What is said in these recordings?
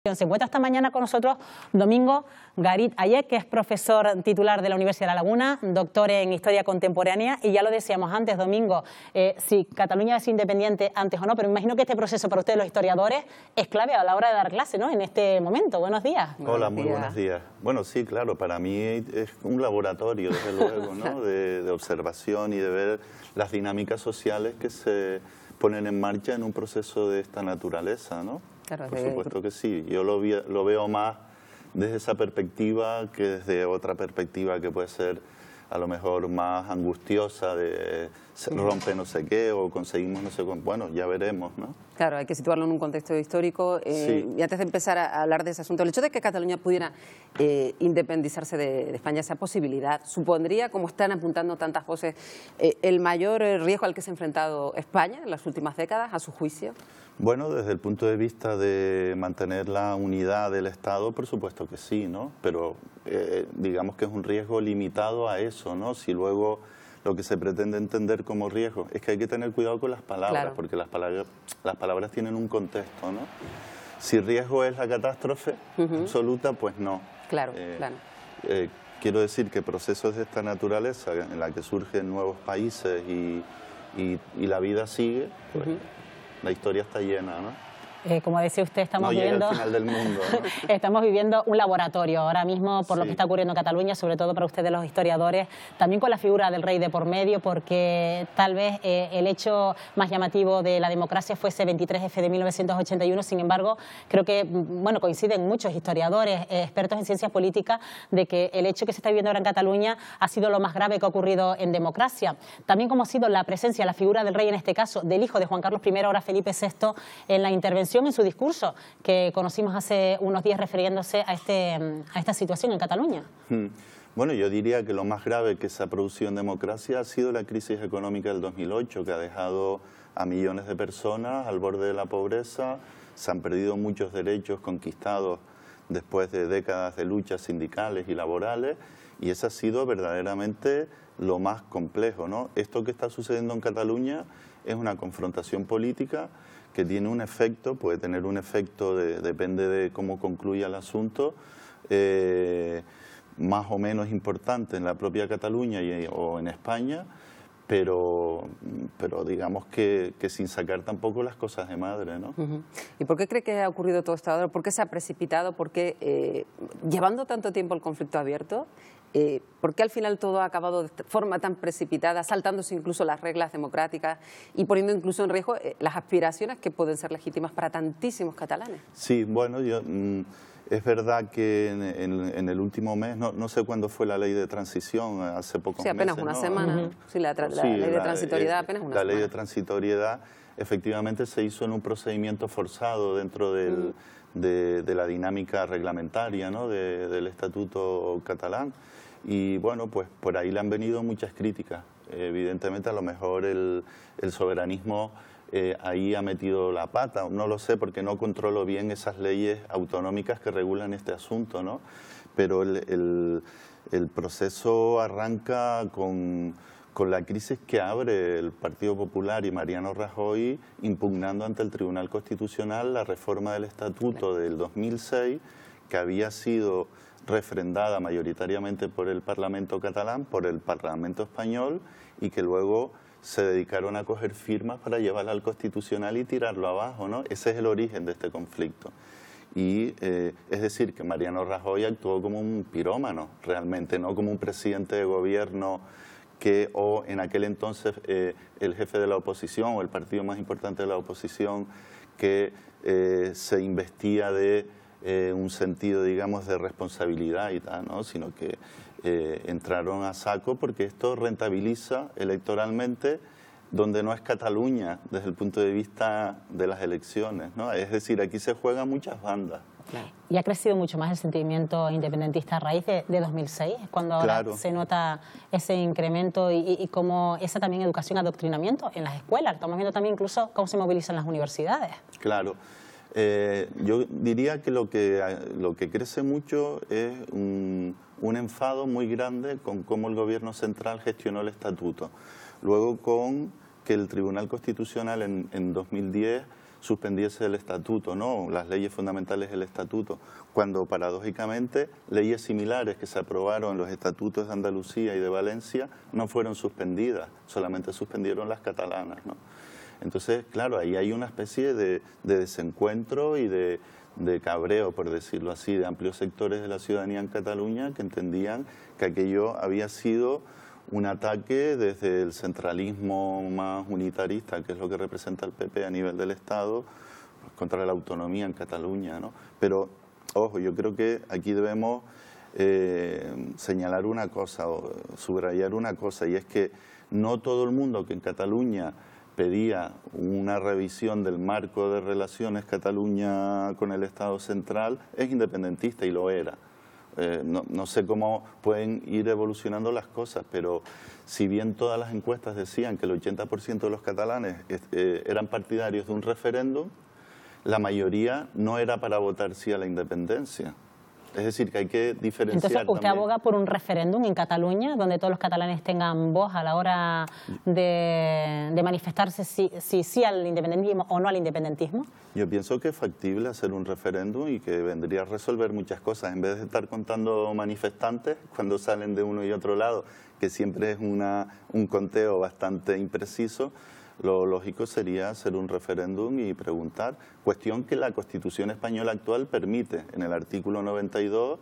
Se encuentra esta mañana con nosotros Domingo Garit Ayek, que es profesor titular de la Universidad de La Laguna, doctor en Historia Contemporánea, y ya lo decíamos antes, Domingo, si Cataluña es independiente antes o no, pero me imagino que este proceso para ustedes los historiadores es clave a la hora de dar clase, ¿no?, en este momento. Buenos días. Hola, muy buenos días. Bueno, sí, claro, para mí es un laboratorio, desde luego, ¿no?, de observación y de ver las dinámicas sociales que se ponen en marcha en un proceso de esta naturaleza, ¿no? Claro, por supuesto que sí. Yo lo veo más desde esa perspectiva que desde otra perspectiva que puede ser a lo mejor más angustiosa, de se rompe no sé qué o conseguimos no sé cuánto. Bueno, ya veremos, ¿no? Claro, hay que situarlo en un contexto histórico. Sí. Y antes de empezar a hablar de ese asunto, el hecho de que Cataluña pudiera independizarse de España, esa posibilidad, supondría, como están apuntando tantas voces, el mayor riesgo al que se ha enfrentado España en las últimas décadas, a su juicio. Bueno, desde el punto de vista de mantener la unidad del Estado, por supuesto que sí, ¿no? Pero digamos que es un riesgo limitado a eso, ¿no? Si luego lo que se pretende entender como riesgo es que hay que tener cuidado con las palabras, claro, porque las palabras tienen un contexto, ¿no? Si riesgo es la catástrofe absoluta, pues no. Claro, claro. Quiero decir que procesos de esta naturaleza, en la que surgen nuevos países y la vida sigue, pues, la historia está llena, ¿no? Como decía usted, estamos viviendo... al final del mundo, ¿no? Estamos viviendo un laboratorio ahora mismo por lo que está ocurriendo en Cataluña, sobre todo para ustedes los historiadores, también con la figura del rey de por medio, porque tal vez el hecho más llamativo de la democracia fue ese 23F de 1981, sin embargo, creo que bueno, coinciden muchos historiadores, expertos en ciencias políticas, de que el hecho que se está viviendo ahora en Cataluña ha sido lo más grave que ha ocurrido en democracia. También como ha sido la presencia, la figura del rey en este caso, del hijo de Juan Carlos I, ahora Felipe VI, en la intervención en su discurso que conocimos hace unos días refiriéndose a esta situación en Cataluña. Bueno, yo diría que lo más grave que se ha producido en democracia ha sido la crisis económica del 2008, que ha dejado a millones de personas al borde de la pobreza. Se han perdido muchos derechos conquistados después de décadas de luchas sindicales y laborales, y eso ha sido verdaderamente lo más complejo, ¿no? Esto que está sucediendo en Cataluña es una confrontación política que tiene un efecto, puede tener un efecto, depende de cómo concluya el asunto, más o menos importante en la propia Cataluña o en España, pero digamos que sin sacar tampoco las cosas de madre, ¿no? ¿Y por qué cree que ha ocurrido todo esto ahora? ¿Por qué se ha precipitado? ¿Por qué, llevando tanto tiempo el conflicto abierto, por qué al final todo ha acabado de forma tan precipitada, saltándose incluso las reglas democráticas y poniendo incluso en riesgo las aspiraciones que pueden ser legítimas para tantísimos catalanes? Sí, bueno, es verdad que en el último mes, no sé cuándo fue la ley de transición, hace pocos meses. Sí, apenas una semana. Sí, la ley de transitoriedad apenas una semana. La ley de transitoriedad efectivamente se hizo en un procedimiento forzado dentro de la dinámica reglamentaria, ¿no?, del Estatuto catalán. Y bueno, pues por ahí le han venido muchas críticas. Evidentemente, a lo mejor el soberanismo ahí ha metido la pata, no lo sé porque no controlo bien esas leyes autonómicas que regulan este asunto, ¿no? Pero el proceso arranca con la crisis que abre el Partido Popular y Mariano Rajoy impugnando ante el Tribunal Constitucional la reforma del Estatuto del 2006, que había sido refrendada mayoritariamente por el Parlamento catalán, por el Parlamento español, y que luego se dedicaron a coger firmas para llevarla al Constitucional y tirarlo abajo, ¿no? Ese es el origen de este conflicto. Y es decir, que Mariano Rajoy actuó como un pirómano, realmente, no como un presidente de gobierno o en aquel entonces el jefe de la oposición o el partido más importante de la oposición, que se investía de un sentido, digamos, de responsabilidad y tal, ¿no? Sino que entraron a saco porque esto rentabiliza electoralmente donde no es Cataluña desde el punto de vista de las elecciones, ¿no? Es decir, aquí se juegan muchas bandas. Claro. Y ha crecido mucho más el sentimiento independentista a raíz de 2006, cuando ahora se nota ese incremento y como esa también educación, adoctrinamiento en las escuelas. Estamos viendo también incluso cómo se movilizan las universidades. Claro. Yo diría que lo que crece mucho es un enfado muy grande con cómo el gobierno central gestionó el estatuto. Luego con que el Tribunal Constitucional en 2010 suspendiese el estatuto, ¿no? Las leyes fundamentales del estatuto, cuando paradójicamente leyes similares que se aprobaron en los estatutos de Andalucía y de Valencia no fueron suspendidas, solamente suspendieron las catalanas, ¿no? Entonces, claro, ahí hay una especie de desencuentro y de cabreo, por decirlo así, de amplios sectores de la ciudadanía en Cataluña que entendían que aquello había sido un ataque desde el centralismo más unitarista, que es lo que representa el PP a nivel del Estado, contra la autonomía en Cataluña, ¿no? Pero, ojo, yo creo que aquí debemos señalar una cosa, o subrayar una cosa, y es que no todo el mundo que en Cataluña pedía una revisión del marco de relaciones Cataluña con el Estado central es independentista, y lo era. No sé cómo pueden ir evolucionando las cosas, pero si bien todas las encuestas decían que el 80% de los catalanes eran partidarios de un referéndum, la mayoría no era para votar sí a la independencia. Es decir, que hay que diferenciar. Entonces, ¿usted aboga por un referéndum en Cataluña donde todos los catalanes tengan voz a la hora de manifestarse sí al independentismo o no al independentismo? Yo pienso que es factible hacer un referéndum y que vendría a resolver muchas cosas. En vez de estar contando manifestantes cuando salen de uno y otro lado, que siempre es un conteo bastante impreciso, lo lógico sería hacer un referéndum y preguntar, cuestión que la Constitución española actual permite. En el artículo 92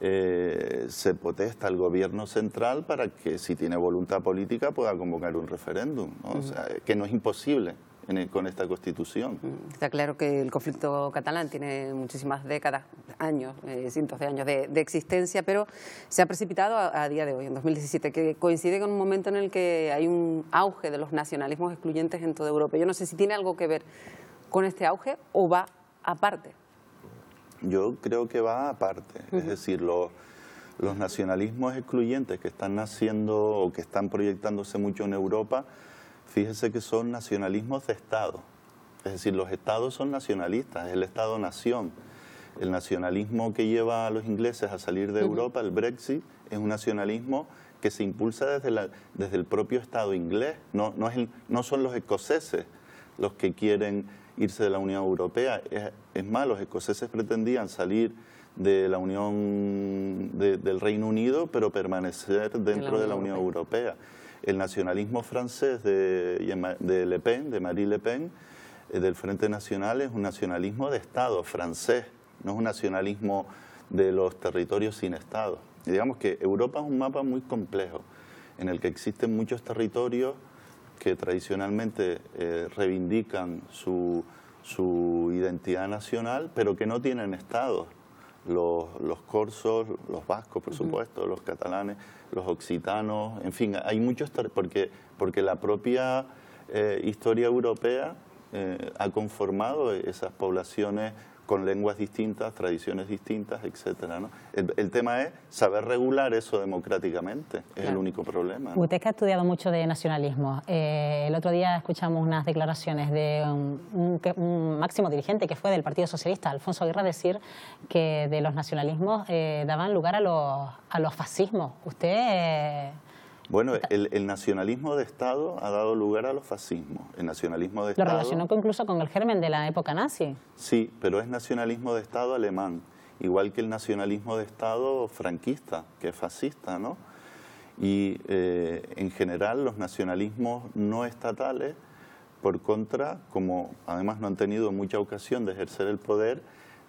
se potesta al gobierno central para que, si tiene voluntad política, pueda convocar un referéndum, ¿no? O sea, que no es imposible con esta Constitución. Está claro que el conflicto catalán tiene muchísimas décadas, años, cientos de años de existencia, pero se ha precipitado a día de hoy, en 2017, que coincide con un momento en el que hay un auge de los nacionalismos excluyentes en toda Europa. Yo no sé si tiene algo que ver con este auge o va aparte. Yo creo que va aparte, es decir, los nacionalismos excluyentes que están naciendo o que están proyectándose mucho en Europa, fíjese que son nacionalismos de Estado. Es decir, los Estados son nacionalistas, es el Estado-nación. El nacionalismo que lleva a los ingleses a salir de Europa, el Brexit, es un nacionalismo que se impulsa desde el propio Estado inglés. No son los escoceses los que quieren irse de la Unión Europea. Es más, los escoceses pretendían salir de la Unión del Reino Unido, pero permanecer dentro de la Unión Europea. El nacionalismo francés de Le Pen, de Marine Le Pen, del Frente Nacional, es un nacionalismo de Estado francés, no es un nacionalismo de los territorios sin Estado. Y digamos que Europa es un mapa muy complejo, en el que existen muchos territorios que tradicionalmente reivindican su identidad nacional, pero que no tienen Estado. Los corsos, los vascos, por supuesto, los catalanes, los occitanos, en fin, hay muchos, porque la propia historia europea ha conformado esas poblaciones con lenguas distintas, tradiciones distintas, etcétera, ¿no? El tema es saber regular eso democráticamente, es el único problema, ¿no? Usted que ha estudiado mucho de nacionalismo, el otro día escuchamos unas declaraciones de un máximo dirigente que fue del Partido Socialista, Alfonso Guerra, decir que de los nacionalismos daban lugar a los fascismos. ¿Usted...? Bueno, el nacionalismo de Estado ha dado lugar a los fascismos. El nacionalismo de Estado... ¿Lo relacionó incluso con el germen de la época nazi? Sí, pero es nacionalismo de Estado alemán, igual que el nacionalismo de Estado franquista, que es fascista, ¿no? Y en general los nacionalismos no estatales, por contra, como además no han tenido mucha ocasión de ejercer el poder,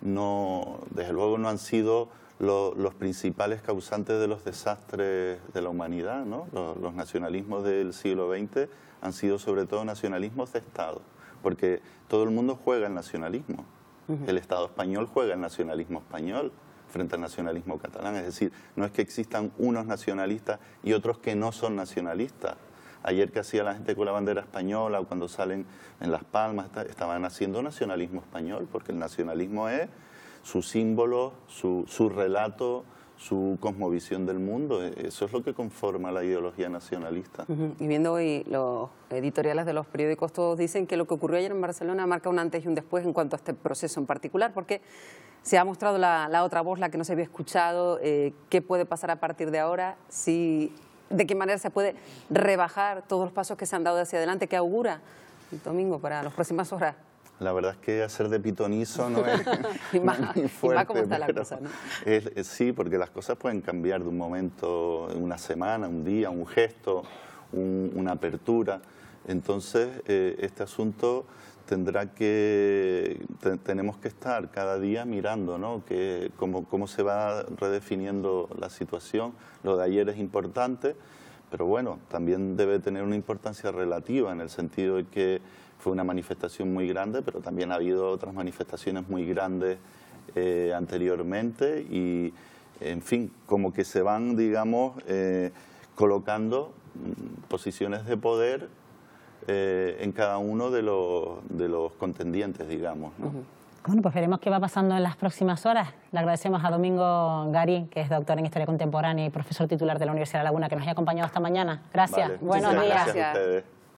desde luego no han sido los principales causantes de los desastres de la humanidad, ¿no? Los nacionalismos del siglo XX han sido sobre todo nacionalismos de Estado, porque todo el mundo juega el nacionalismo. El Estado español juega el nacionalismo español frente al nacionalismo catalán, es decir, no es que existan unos nacionalistas y otros que no son nacionalistas. Ayer que hacía la gente con la bandera española o cuando salen en Las Palmas, estaban haciendo nacionalismo español, porque el nacionalismo es su símbolo, su relato, su cosmovisión del mundo. Eso es lo que conforma la ideología nacionalista. Y viendo hoy los editoriales de los periódicos, todos dicen que lo que ocurrió ayer en Barcelona marca un antes y un después en cuanto a este proceso en particular, porque se ha mostrado la otra voz, la que no se había escuchado. ¿Qué puede pasar a partir de ahora? ¿De qué manera se puede rebajar todos los pasos que se han dado hacia adelante? ¿Qué augura el domingo para las próximas horas? La verdad es que hacer de pitonizo no es y más, muy fuerte. y más cómo está la cosa, ¿no? Sí, porque las cosas pueden cambiar de un momento, una semana, un día, un gesto, una apertura. Entonces, este asunto tenemos que estar cada día mirando, ¿no? Cómo se va redefiniendo la situación. Lo de ayer es importante, pero bueno, también debe tener una importancia relativa en el sentido de que fue una manifestación muy grande, pero también ha habido otras manifestaciones muy grandes anteriormente y, en fin, como que se van, digamos, colocando posiciones de poder en cada uno de los contendientes, digamos, ¿no? Bueno, pues veremos qué va pasando en las próximas horas. Le agradecemos a Domingo Garín, que es doctor en Historia Contemporánea y profesor titular de la Universidad de La Laguna, que nos haya acompañado esta mañana. Gracias. Vale, Buenos días. Gracias a ustedes.